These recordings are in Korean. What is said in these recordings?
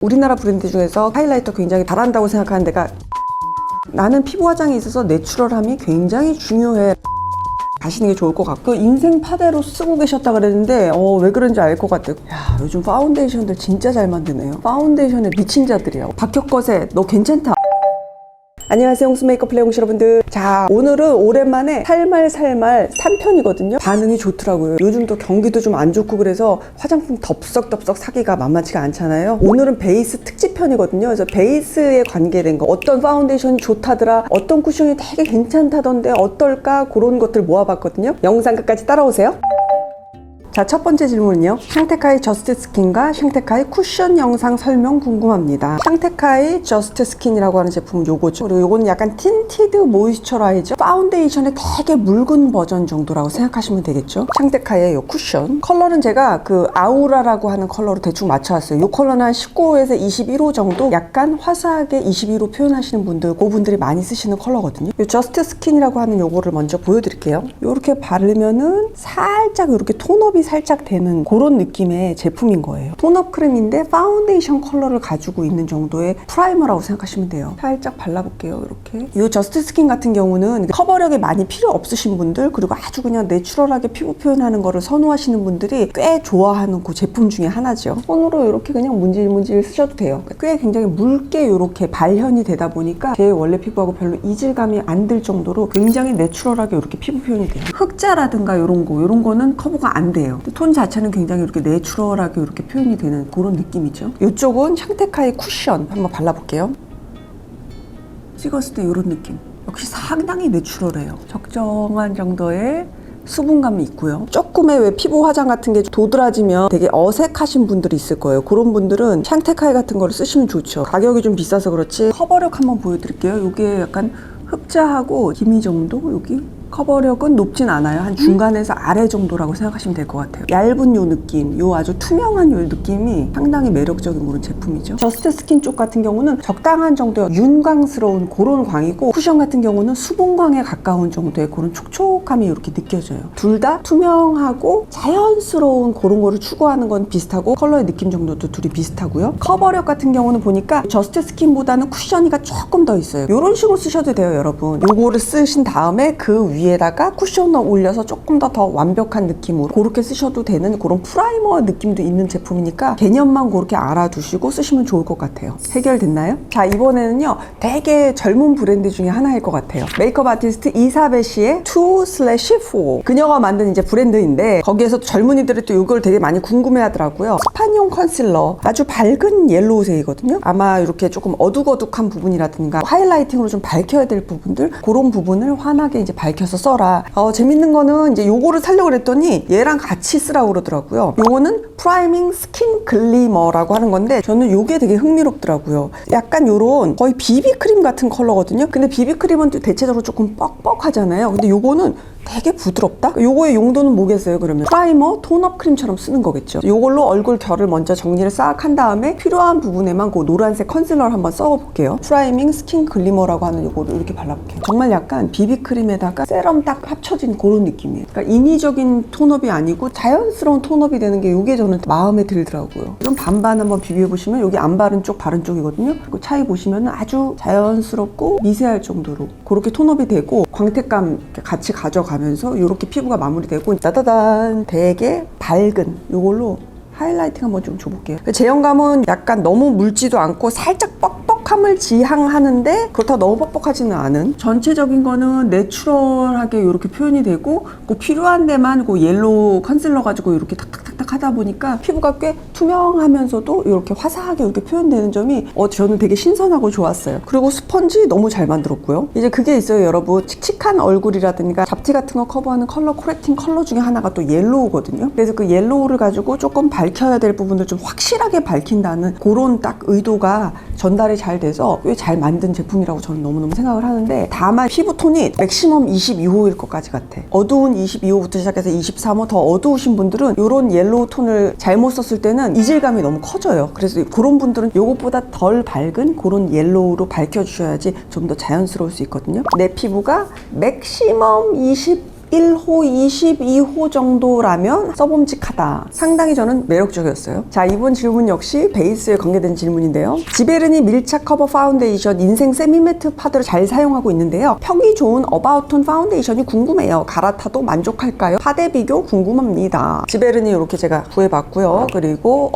우리나라 브랜드 중에서 하이라이터 굉장히 잘한다고 생각하는 데가, 나는 피부 화장에 있어서 내추럴함이 굉장히 중요해. 가시는 게 좋을 것 같고, 인생 파데로 쓰고 계셨다 그랬는데 왜 그런지 알 것 같아요. 야, 요즘 파운데이션들 진짜 잘 만드네요. 파운데이션에 미친 자들이야. 박혁거세 너 괜찮다. 안녕하세요, 홍수 메이크업 플레이홍시 여러분들. 자, 오늘은 오랜만에 살말 3편이거든요. 반응이 좋더라고요. 요즘 또 경기도 좀 안 좋고 그래서 화장품 덥석덥석 사기가 만만치가 않잖아요. 오늘은 베이스 특집편이거든요. 그래서 베이스에 관계된 거, 어떤 파운데이션이 좋다더라, 어떤 쿠션이 되게 괜찮다던데 어떨까, 그런 것들 모아봤거든요. 영상 끝까지 따라오세요. 자, 첫 번째 질문은요. 샹테카이 저스트 스킨과 샹테카이 쿠션 영상 설명 궁금합니다. 샹테카이 저스트 스킨이라고 하는 제품은 요거죠. 그리고 요거는 약간 틴티드 모이스처라이저 파운데이션의 되게 묽은 버전 정도라고 생각하시면 되겠죠. 샹테카이의 요 쿠션 컬러는 제가 그 아우라라고 하는 컬러로 대충 맞춰왔어요. 요 컬러는 한 19호에서 21호 정도, 약간 화사하게 22호 표현하시는 분들, 그분들이 많이 쓰시는 컬러거든요. 요 저스트 스킨이라고 하는 요거를 먼저 보여드릴게요. 요렇게 바르면은 살짝 이렇게 톤업이 살짝 되는 그런 느낌의 제품인 거예요. 톤업 크림인데 파운데이션 컬러를 가지고 있는 정도의 프라이머라고 생각하시면 돼요. 살짝 발라볼게요. 이렇게. 이 저스트 스킨 같은 경우는 커버력이 많이 필요 없으신 분들, 그리고 아주 그냥 내추럴하게 피부 표현하는 거를 선호하시는 분들이 꽤 좋아하는 그 제품 중에 하나죠. 손으로 이렇게 그냥 문질문질 쓰셔도 돼요. 꽤 굉장히 묽게 이렇게 발현이 되다 보니까 제 원래 피부하고 별로 이질감이 안 들 정도로 굉장히 내추럴하게 이렇게 피부 표현이 돼요. 흑자라든가 이런 거는 커버가 안 돼요. 톤 자체는 굉장히 이렇게 내추럴하게 이렇게 표현이 되는 그런 느낌이죠. 이쪽은 샹테카이 쿠션 한번 발라볼게요. 찍었을 때 이런 느낌. 역시 상당히 내추럴해요. 적정한 정도의 수분감이 있고요. 조금의 왜 피부 화장 같은 게 도드라지면 되게 어색하신 분들이 있을 거예요. 그런 분들은 샹테카이 같은 거를 쓰시면 좋죠. 가격이 좀 비싸서 그렇지. 커버력 한번 보여드릴게요. 이게 약간 흑자하고 기미 정도, 여기 커버력은 높진 않아요. 한 중간에서 아래 정도라고 생각하시면 될 것 같아요. 얇은 요 느낌, 요 아주 투명한 요 느낌이 상당히 매력적인 그런 제품이죠. 저스트 스킨 쪽 같은 경우는 적당한 정도의 윤광스러운 그런 광이고, 쿠션 같은 경우는 수분광에 가까운 정도의 그런 촉촉함이 이렇게 느껴져요. 둘 다 투명하고 자연스러운 그런 거를 추구하는 건 비슷하고, 컬러의 느낌 정도도 둘이 비슷하고요. 커버력 같은 경우는 보니까 저스트 스킨보다는 쿠션이가 조금 더 있어요. 이런 식으로 쓰셔도 돼요, 여러분. 요거를 쓰신 다음에 그 위에다가 쿠션을 올려서 조금 더 완벽한 느낌으로 그렇게 쓰셔도 되는 그런 프라이머 느낌도 있는 제품이니까 개념만 그렇게 알아두시고 쓰시면 좋을 것 같아요. 해결됐나요? 자, 이번에는요 되게 젊은 브랜드 중에 하나일 것 같아요. 메이크업 아티스트 이사벳이의 2/4 그녀가 만든 이제 브랜드인데, 거기에서 젊은이들이 또 이걸 되게 많이 궁금해 하더라고요. 스판용 컨실러, 아주 밝은 옐로우색이거든요. 아마 이렇게 조금 어둑어둑한 부분이라든가 하이라이팅으로 좀 밝혀야 될 부분들, 그런 부분을 환하게 이제 밝혀서 써라. 재밌는 거는 이제 요거를 사려고 그랬더니 얘랑 같이 쓰라고 그러더라고요. 요거는 프라이밍 스킨 글리머라고 하는 건데, 저는 요게 되게 흥미롭더라고요. 약간 요런 거의 비비크림 같은 컬러거든요. 근데 비비크림은 대체적으로 조금 뻑뻑하잖아요. 근데 요거는 되게 부드럽다? 요거의 용도는 뭐겠어요, 그러면? 프라이머, 톤업 크림처럼 쓰는 거겠죠. 요걸로 얼굴 결을 먼저 정리를 싹 한 다음에 필요한 부분에만 그 노란색 컨실러를 한번 써볼게요. 프라이밍 스킨 글리머라고 하는 요거를 이렇게 발라볼게요. 정말 약간 비비크림에다가 세럼 딱 합쳐진 그런 느낌이에요. 그러니까 인위적인 톤업이 아니고 자연스러운 톤업이 되는 게 요게 저는 마음에 들더라고요. 좀 반반 한번 비벼보시면 여기 안 바른 쪽, 바른 쪽이거든요. 그 차이 보시면 아주 자연스럽고 미세할 정도로 그렇게 톤업이 되고, 광택감 같이 가져가면서 이렇게 피부가 마무리되고, 따다단 되게 밝은 요걸로 하이라이팅 한번 좀 줘볼게요. 제형감은 약간 너무 묽지도 않고 살짝 뻑뻑함을 지향하는데 그렇다고 너무 뻑뻑하지는 않은, 전체적인 거는 내추럴하게 이렇게 표현이 되고, 그 필요한 데만 그 옐로우 컨실러 가지고 이렇게 탁탁탁탁 하다 보니까 피부가 꽤 투명하면서도 이렇게 화사하게 이렇게 표현되는 점이 저는 되게 신선하고 좋았어요. 그리고 스펀지 너무 잘 만들었고요. 이제 그게 있어요, 여러분. 칙칙한 얼굴이라든가 잡티 같은 거 커버하는 컬러 코렉팅 컬러 중에 하나가 또 옐로우거든요. 그래서 그 옐로우를 가지고 조금 밝혀야 될 부분을 좀 확실하게 밝힌다는 그런 딱 의도가 전달이 잘 돼서 꽤 잘 만든 제품이라고 저는 너무너무 생각을 하는데, 다만 피부톤이 맥시멈 22호일 것까지 같아. 어두운 22호부터 시작해서 23호, 더 어두우신 분들은 이런 옐로우 톤을 잘못 썼을 때는 이질감이 너무 커져요. 그래서 그런 분들은 이것보다 덜 밝은 그런 옐로우로 밝혀주셔야지 좀 더 자연스러울 수 있거든요. 내 피부가 맥시멈 20 21호, 22호 정도라면 써봄직하다. 상당히 저는 매력적이었어요. 자, 이번 질문 역시 베이스에 관계된 질문인데요. 지베르니 밀착 커버 파운데이션 인생 세미매트 파드를 잘 사용하고 있는데요. 평이 좋은 어바웃톤 파운데이션이 궁금해요. 갈아타도 만족할까요? 파데 비교 궁금합니다. 지베르니 이렇게 제가 구해봤고요. 그리고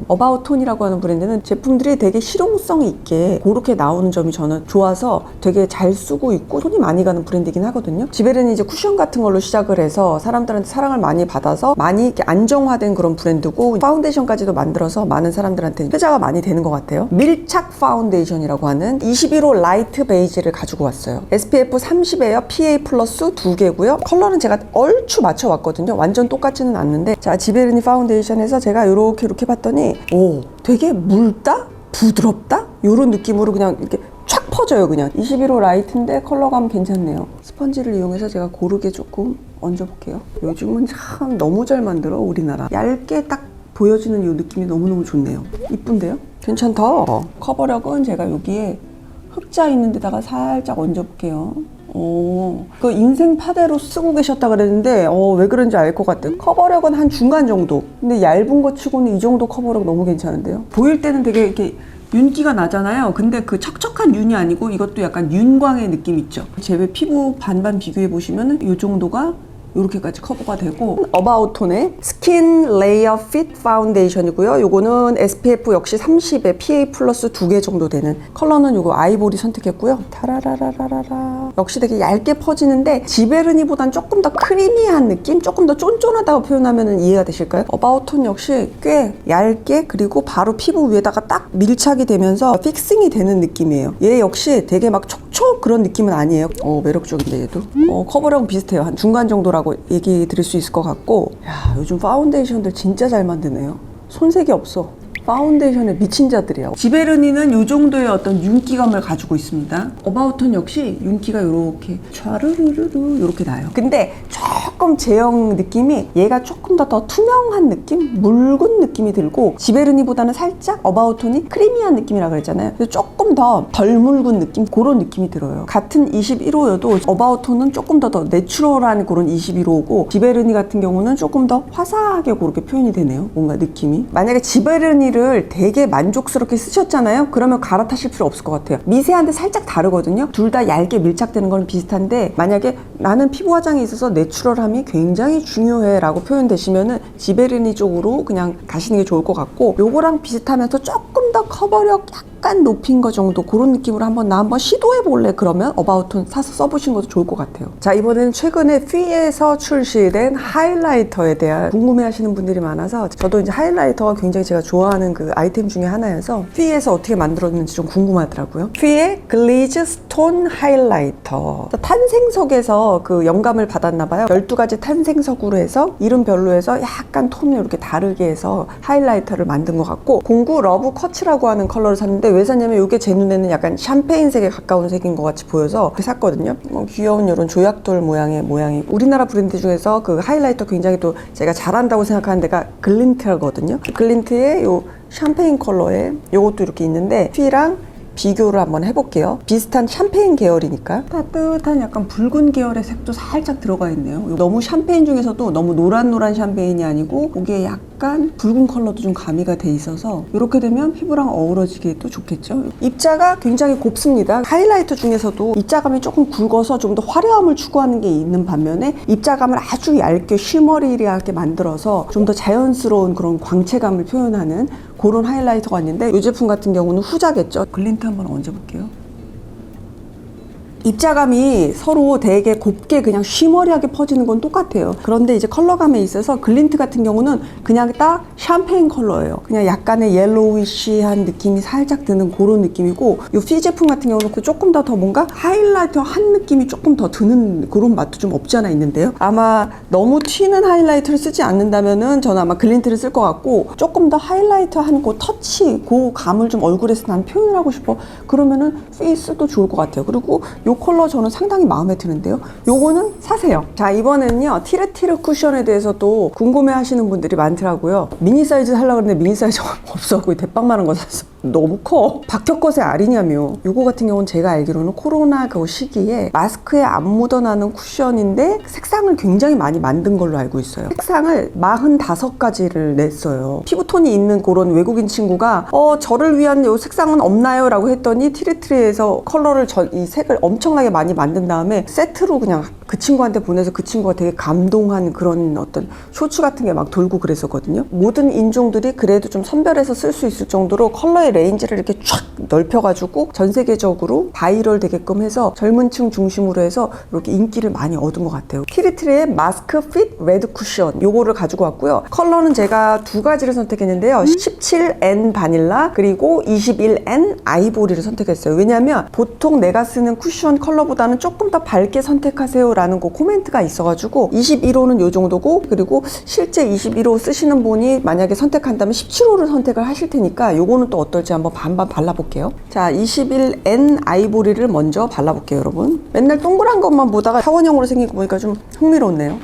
어바웃톤이라고 하는 브랜드는 제품들이 되게 실용성 있게 그렇게 나오는 점이 저는 좋아서 되게 잘 쓰고 있고 손이 많이 가는 브랜드이긴 하거든요. 지베르니 이제 쿠션 같은 걸로 시작을 해서 사람들한테 사랑을 많이 받아서 많이 이렇게 안정화된 그런 브랜드고 파운데이션까지도 만들어서 많은 사람들한테 회자가 많이 되는 것 같아요. 밀착 파운데이션이라고 하는 21호 라이트 베이지를 가지고 왔어요. SPF 30에요. PA 플러스 2개고요. 컬러는 제가 얼추 맞춰왔거든요. 완전 똑같지는 않는데 자, 지베르니 파운데이션에서 제가 이렇게 봤더니 오, 되게 묽다? 부드럽다? 이런 느낌으로 그냥 이렇게 촥 퍼져요. 그냥 21호 라이트인데 컬러감 괜찮네요. 스펀지를 이용해서 제가 고르게 조금 얹어볼게요. 요즘은 참 너무 잘 만들어 우리나라. 얇게 딱 보여지는 이 느낌이 너무너무 좋네요. 이쁜데요? 괜찮다. 커버력은 제가 여기에 흑자 있는 데다가 살짝 얹어볼게요. 그 인생 파데로 쓰고 계셨다 그랬는데 왜 그런지 알 것 같아요. 커버력은 한 중간 정도. 근데 얇은 거 치고는 이 정도 커버력 너무 괜찮은데요. 보일 때는 되게 이렇게 윤기가 나잖아요. 근데 그 척척한 윤이 아니고 이것도 약간 윤광의 느낌 있죠. 제 피부 반반 비교해 보시면 이 정도가 이렇게까지 커버가 되고 어바웃톤의 스킨 레이어 핏 파운데이션이고요. 요거는 SPF 역시 30에 PA 플러스 2개 정도 되는 컬러는 요거 아이보리 선택했고요. 타라라라라라 역시 되게 얇게 퍼지는데 지베르니보단 조금 더 크리미한 느낌? 조금 더 쫀쫀하다고 표현하면 이해가 되실까요? 어바웃톤 역시 꽤 얇게 그리고 바로 피부 위에다가 딱 밀착이 되면서 픽싱이 되는 느낌이에요. 얘 역시 되게 막 촉촉 그런 느낌은 아니에요. 매력적인데 얘도 커버력 비슷해요. 한 중간 정도라고 얘기 드릴 수 있을 것 같고 야, 요즘 파운데이션들 진짜 잘 만드네요. 손색이 없어. 파운데이션에 미친 자들이야. 지베르니는 이 정도의 어떤 윤기감을 가지고 있습니다. 어바웃톤 역시 윤기가 이렇게 촤르르르 이렇게 나요. 근데 조금 제형 느낌이 얘가 조금 더 투명한 느낌? 묽은 느낌이 들고 지베르니보다는 살짝 어바웃톤이 크리미한 느낌이라 그랬잖아요. 그래서 조금 더 덜 묽은 느낌? 그런 느낌이 들어요. 같은 21호여도 어바웃톤은 조금 더 내추럴한 그런 21호고 지베르니 같은 경우는 조금 더 화사하게 그렇게 표현이 되네요. 뭔가 느낌이. 만약에 지베르니 를 되게 만족스럽게 쓰셨잖아요. 그러면 갈아타실 필요 없을 것 같아요. 미세한데 살짝 다르거든요. 둘 다 얇게 밀착되는 건 비슷한데 만약에 나는 피부 화장에 있어서 내추럴함이 굉장히 중요해 라고 표현되시면은 지베르니 쪽으로 그냥 가시는 게 좋을 것 같고 요거랑 비슷하면서 조금 더 커버력 약간 높인 거 정도 그런 느낌으로 나 한번 시도해 볼래 그러면 어바웃톤 사서 써보신 것도 좋을 것 같아요. 자, 이번에는 최근에 휘에서 출시된 하이라이터에 대한 궁금해 하시는 분들이 많아서 저도 이제 하이라이터가 굉장히 제가 좋아하는 그 아이템 중에 하나여서 휘에서 어떻게 만들었는지 좀 궁금하더라고요. 휘의 글리즈 스톤 하이라이터. 탄생석에서 그 영감을 받았나 봐요. 12가지 탄생석으로 해서 이름별로 해서 약간 톤을 이렇게 다르게 해서 하이라이터를 만든 것 같고 09 러브 커츠라고 하는 컬러를 샀는데 왜 샀냐면 이게 제 눈에는 약간 샴페인색에 가까운 색인 것 같이 보여서 샀거든요. 귀여운 이런 조약돌 모양이 우리나라 브랜드 중에서 그 하이라이터 굉장히 또 제가 잘한다고 생각하는 데가 글린트거든요. 글린트의 요 샴페인 컬러에 요것도 이렇게 있는데 휘랑 비교를 한번 해볼게요. 비슷한 샴페인 계열이니까 따뜻한 약간 붉은 계열의 색도 살짝 들어가 있네요. 너무 샴페인 중에서도 너무 노란노란 샴페인이 아니고 거기에 약간 붉은 컬러도 좀 가미가 돼 있어서 이렇게 되면 피부랑 어우러지기도 좋겠죠. 입자가 굉장히 곱습니다. 하이라이터 중에서도 입자감이 조금 굵어서 좀 더 화려함을 추구하는 게 있는 반면에 입자감을 아주 얇게 쉬머리하게 만들어서 좀 더 자연스러운 그런 광채감을 표현하는 그런 하이라이터가 있는데 이 제품 같은 경우는 후자겠죠. 글린트 한번 얹어볼게요. 입자감이 서로 되게 곱게 그냥 쉬머리하게 퍼지는 건 똑같아요. 그런데 이제 컬러감에 있어서 글린트 같은 경우는 그냥 딱 샴페인 컬러예요. 그냥 약간의 옐로우이시한 느낌이 살짝 드는 그런 느낌이고 이 휘 제품 같은 경우는 조금 더 뭔가 하이라이터 한 느낌이 조금 더 드는 그런 맛도 좀 없지 않아 있는데요. 아마 너무 튀는 하이라이터를 쓰지 않는다면은 저는 아마 글린트를 쓸 것 같고 조금 더 하이라이터 한 그 터치, 그 감을 좀 얼굴에서 난 표현을 하고 싶어. 그러면은 휘스도 좋을 것 같아요. 그리고 요 컬러 저는 상당히 마음에 드는데요. 요거는 사세요. 자, 이번에는요 티르티르 쿠션에 대해서도 궁금해 하시는 분들이 많더라고요. 미니 사이즈 하려고 했는데 미니 사이즈가 없어갖고 대빵 많은 거 샀어. 너무 커. 박혁것의 알이냐며. 요거 같은 경우는 제가 알기로는 코로나 그 시기에 마스크에 안 묻어나는 쿠션인데 색상을 굉장히 많이 만든 걸로 알고 있어요. 색상을 45가지를 냈어요. 피부톤이 있는 그런 외국인 친구가 저를 위한 요 색상은 없나요? 라고 했더니 티리트리에서 컬러를 이 색을 엄청나게 많이 만든 다음에 세트로 그냥 그 친구한테 보내서 그 친구가 되게 감동한 그런 어떤 쇼츠 같은 게 막 돌고 그랬었거든요. 모든 인종들이 그래도 좀 선별해서 쓸 수 있을 정도로 컬러의 레인지를 이렇게 쫙 넓혀가지고 전 세계적으로 바이럴 되게끔 해서 젊은 층 중심으로 해서 이렇게 인기를 많이 얻은 것 같아요. 티리트리의 마스크 핏 레드 쿠션 요거를 가지고 왔고요. 컬러는 제가 2가지를 선택했는데요. 17N 바닐라 그리고 21N 아이보리를 선택했어요. 왜냐하면 보통 내가 쓰는 쿠션 컬러보다는 조금 더 밝게 선택하세요 라는 그 코멘트가 있어가지고 21호는 요 정도고 그리고 실제 21호 쓰시는 분이 만약에 선택한다면 17호를 선택을 하실 테니까 요거는 또 어떨지 한번 반반 발라볼게요. 자, 21N 아이보리를 먼저 발라볼게요, 여러분. 맨날 동그란 것만 보다가 타원형으로 생긴 거 보니까 좀 흥미롭네요.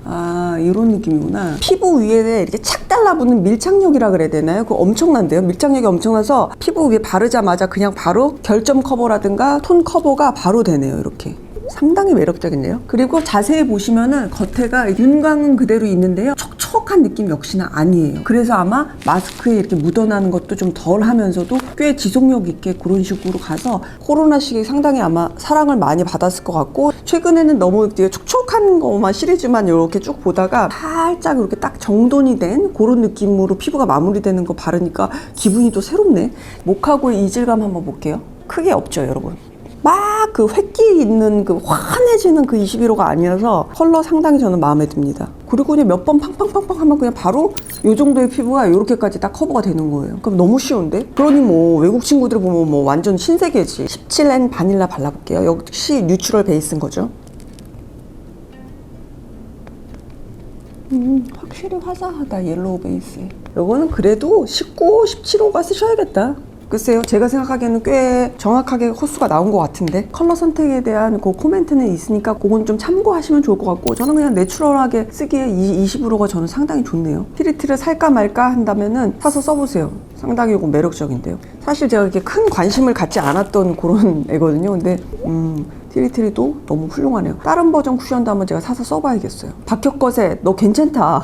아, 이런 느낌이구나. 피부 위에 이렇게 착 달라붙는 밀착력이라 그래야 되나요? 그거 엄청난데요? 밀착력이 엄청나서 피부 위에 바르자마자 그냥 바로 결점 커버라든가 톤 커버가 바로 되네요, 이렇게. 상당히 매력적인데요. 그리고 자세히 보시면은 겉에가 윤광은 그대로 있는데요. 촉촉한 느낌 역시나 아니에요. 그래서 아마 마스크에 이렇게 묻어나는 것도 좀 덜 하면서도 꽤 지속력 있게 그런 식으로 가서 코로나 시기에 상당히 아마 사랑을 많이 받았을 것 같고 최근에는 너무 촉촉한 것만 시리즈만 이렇게 쭉 보다가 살짝 이렇게 딱 정돈이 된 그런 느낌으로 피부가 마무리되는 거 바르니까 기분이 또 새롭네. 목하고의 이질감 한번 볼게요. 크게 없죠, 여러분? 막 그 획기 있는 그 환해지는 그 21호가 아니어서 컬러 상당히 저는 마음에 듭니다. 그리고 그냥 몇 번 팡팡팡팡 하면 그냥 바로 요 정도의 피부가 이렇게까지 딱 커버가 되는 거예요. 그럼 너무 쉬운데? 그러니 뭐 외국 친구들 보면 뭐 완전 신세계지. 17N 바닐라 발라볼게요. 역시 뉴트럴 베이스인 거죠. 확실히 화사하다, 옐로우 베이스에. 요거는 그래도 19, 17호가 쓰셔야겠다. 글쎄요, 제가 생각하기에는 꽤 정확하게 호수가 나온 것 같은데 컬러 선택에 대한 그 코멘트는 있으니까 그건 좀 참고하시면 좋을 것 같고 저는 그냥 내추럴하게 쓰기에 20으로가 저는 상당히 좋네요. 티리트를 살까 말까 한다면은 사서 써보세요. 상당히 이거 매력적인데요. 사실 제가 이렇게 큰 관심을 갖지 않았던 그런 애거든요. 근데 티리트리도 너무 훌륭하네요. 다른 버전 쿠션도 한번 제가 사서 써봐야겠어요. 박혁것에 너 괜찮다.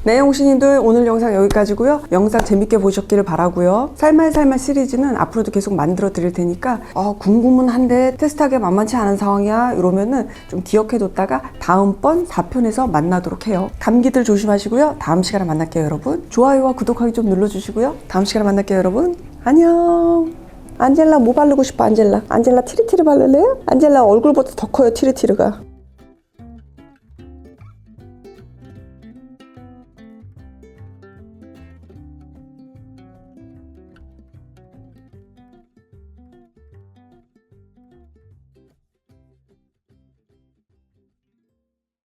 네, 홍신님들 오늘 영상 여기까지고요. 영상 재밌게 보셨기를 바라고요. 살말살말 시리즈는 앞으로도 계속 만들어 드릴 테니까 궁금은 한데 테스트하기 만만치 않은 상황이야 이러면은 좀 기억해뒀다가 다음번 4편에서 만나도록 해요. 감기들 조심하시고요. 다음 시간에 만날게요, 여러분. 좋아요와 구독하기 좀 눌러주시고요. 다음 시간에 만날게요, 여러분. 안녕. 안젤라 뭐 바르고 싶어? 안젤라 티리티르 바를래요? 안젤라 얼굴보다 더 커요, 티리티르가.